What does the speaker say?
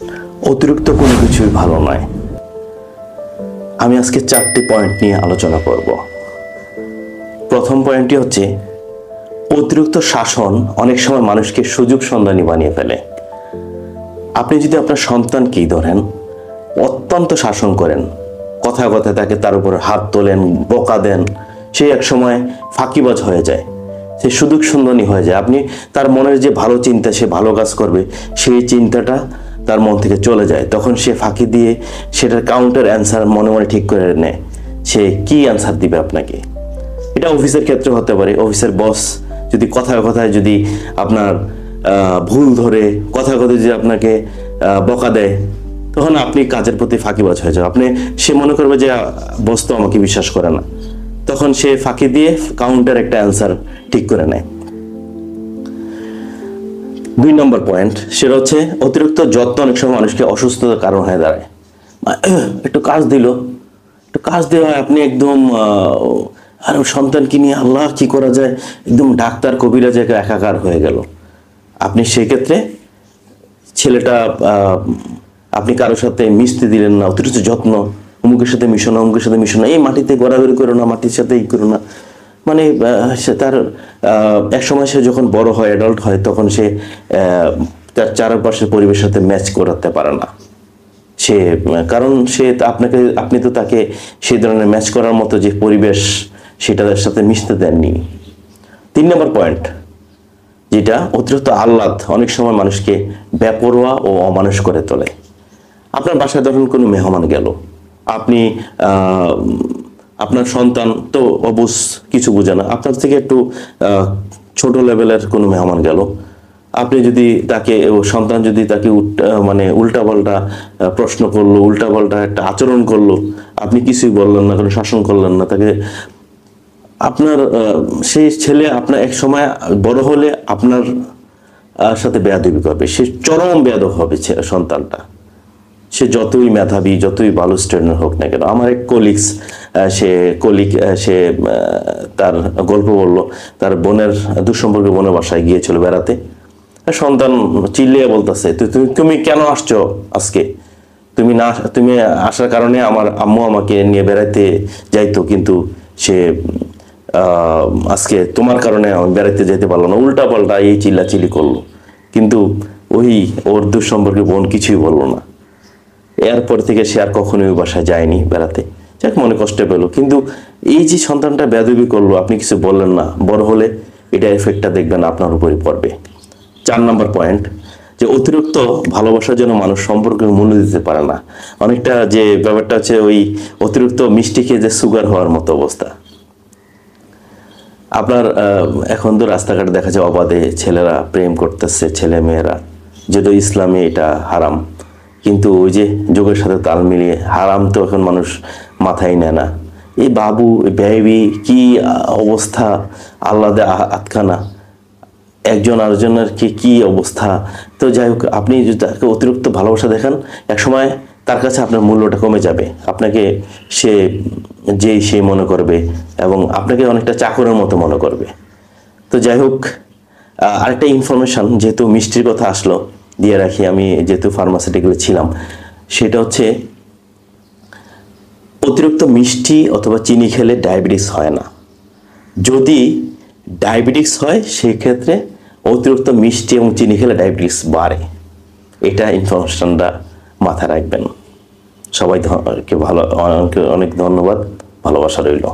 অতিরিক্ত কোনো কিছুই ভালো নয়। আমি আজকে 4টি পয়েন্ট নিয়ে আলোচনা করব। প্রথম পয়েন্টটি হচ্ছে, অতিরিক্ত শাসন অনেক সময় মানুষকে সুযোগ সন্ধানী বানিয়ে ফেলে। আপনি যদি আপনার সন্তানকেই ধরেন, অত্যন্ত শাসন করেন, কথায় কথায় তাকে তার উপর হাত তোলেন, বকা দেন, সে এক সময় ফাঁকিবাজ হয়ে যায়, সে সুযোগ সন্ধানী হয়ে যায়। আপনি তার মনের যে ভালো চিন্তা, সে ভালো কাজ করবে, সেই চিন্তাটা তার মন থেকে চলে যায়। তখন সে ফাঁকি দিয়ে সেটার কাউন্টার অ্যান্সার মনে মনে ঠিক করে নেয়, সে কি অ্যান্সার দিবে আপনাকে। এটা অফিসের ক্ষেত্রে হতে পারে। অফিসের বস যদি কথায় কথায় যদি আপনার ভুল ধরে, কথায় কথায় যদি আপনাকে বকা দেয়, তখন আপনি কাজের প্রতি ফাঁকিবাজ হয়ে যান। সে মনে করবে যে বস তো আমাকে বিশ্বাস করে না, তখন সে ফাঁকি দিয়ে কাউন্টার একটা অ্যান্সার ঠিক করে নেয়। 2 নম্বর পয়েন্ট, সেটা হচ্ছে অতিরিক্ত যত্ন অনেক সময় মানুষকে অসুস্থতার কারণ হয়ে দাঁড়ায়। একটু কাজ দেওয়া আপনি একদম আর সন্তানকে নিয়ে আল্লাহ কি করা যায়, একদম ডাক্তার কবিরাজ একাকার হয়ে গেল। আপনি সেক্ষেত্রে ছেলেটা আপনি কারোর সাথে মিশতে দিলেন না, অতিরিক্ত যত্ন, অমুকের সাথে মিশো না, অমুকের সাথে মিশো না, এই মাটিতে গড়াগড়ি করো না, মাটির সাথে ই করো না। মানে সে তার এক সময় সে যখন বড় হয়, অ্যাডাল্ট হয়, তখন সে তার চারপাশের পরিবেশের সাথে ম্যাচ করাতে পারে না। কারণ আপনি তো তাকে সেই ধরনের ম্যাচ করার মতো যে পরিবেশ, সেটার সাথে মিশতে দেননি। 3 নম্বর পয়েন্ট, যেটা অতিরিক্ত আহ্লাদ অনেক সময় মানুষকে বেপরোয়া ও অমানুষ করে তোলে। আপনার বাসায় ধরুন কোনো মেহমান গেল, আপনার সন্তান তো অবুঝ, কিছু বোঝে না, আপনার থেকে একটু ছোট লেভেলের কোনো মেহমান গেল, আপনি যদি তাকে, সন্তান যদি তাকে উল্টাপাল্টা প্রশ্ন করলো, উল্টাপাল্টা একটা আচরণ করলো, আপনি কিছুই বললেন না, কোনো শাসন করলেন না তাকে, আপনার সেই ছেলে আপনার এক সময় বড় হলে আপনার সাথে বেয়াদবি করবে, সে চরম বেয়াদব হবে সন্তানটা, সে যতই মেধাবী, যতই ভালো স্টুডেন্ট হোক না কেন। আমার এক সে তার গল্প বললো, তার বোনের দুঃসম্পর্কে বোনের বাসায় গিয়েছিল বেড়াতে। সন্তান চিল্লিয়ে বলতেছে, তুমি কেন আসছো আজকে? তুমি আসার কারণে আমার আম্মু আমাকে নিয়ে বেড়াইতে যাইতো, কিন্তু সে আজকে তোমার কারণে আমি বেড়াইতে যেতে পারলো না, উল্টা পাল্টা এই চিল্লাচিল্লি করলো। কিন্তু ওর দুঃসম্পর্কে বোন কিছুই বললো না। এরপর থেকে সে আর কখনোই ওই বাসায় যায়নি বেড়াতে। যাক, মনে কষ্ট পেলো। কিন্তু এই যে সন্তানটা বেয়াদবি করলো, আপনি কিছু বললেন না, বড় হলে এটা এফেক্টটা দেখবেন আপনার উপরই পড়বে। 4 নম্বর পয়েন্ট, যে অতিরিক্ত ভালোবাসার জন্য মানুষ সম্পর্কে মূল্য দিতে পারে না। অনেকটা যে ব্যাপারটা হচ্ছে, ওই অতিরিক্ত মিষ্টি খেয়ে যে সুগার হওয়ার মতো অবস্থা। আপনার এখন তো রাস্তাঘাটে দেখা যায় অবাধে ছেলেরা প্রেম করতেছে, ছেলে মেয়েরা, যদিও ইসলামে এটা হারাম, কিন্তু ওই যে যুগের সাথে তাল মিলিয়ে হারাম তো এখন মানুষ মাথায় নেয় না। এই বাবু, বেবি, কি অবস্থা, আল্লাদে আতখানা, একজন আরেকজনের কি অবস্থা। তো যাই হোক, আপনি যদি তাকে অতিরিক্ত ভালোবাসা দেখান, একসময় তার কাছে আপনার মূল্যটা কমে যাবে, আপনাকে সে মনে করবে, এবং আপনাকে অনেকটা চাকরের মতো মনে করবে। তো যাই হোক, আরেকটা ইনফরমেশন, যেহেতু মিষ্টির কথা আসলো, দিয়ে রাখি। আমি যেহেতু ফার্মাসিউটিক্যালে ছিলাম, সেটা হচ্ছে অতিরিক্ত মিষ্টি অথবা চিনি খেলে ডায়াবেটিস হয় না। যদি ডায়াবেটিস হয়, সেই ক্ষেত্রে অতিরিক্ত মিষ্টি এবং চিনি খেলে ডায়াবেটিস বাড়ে। এটা ইনফরমেশনটা মাথায় রাখবেন। সবাইকে অনেক ধন্যবাদ, ভালোবাসা রইল।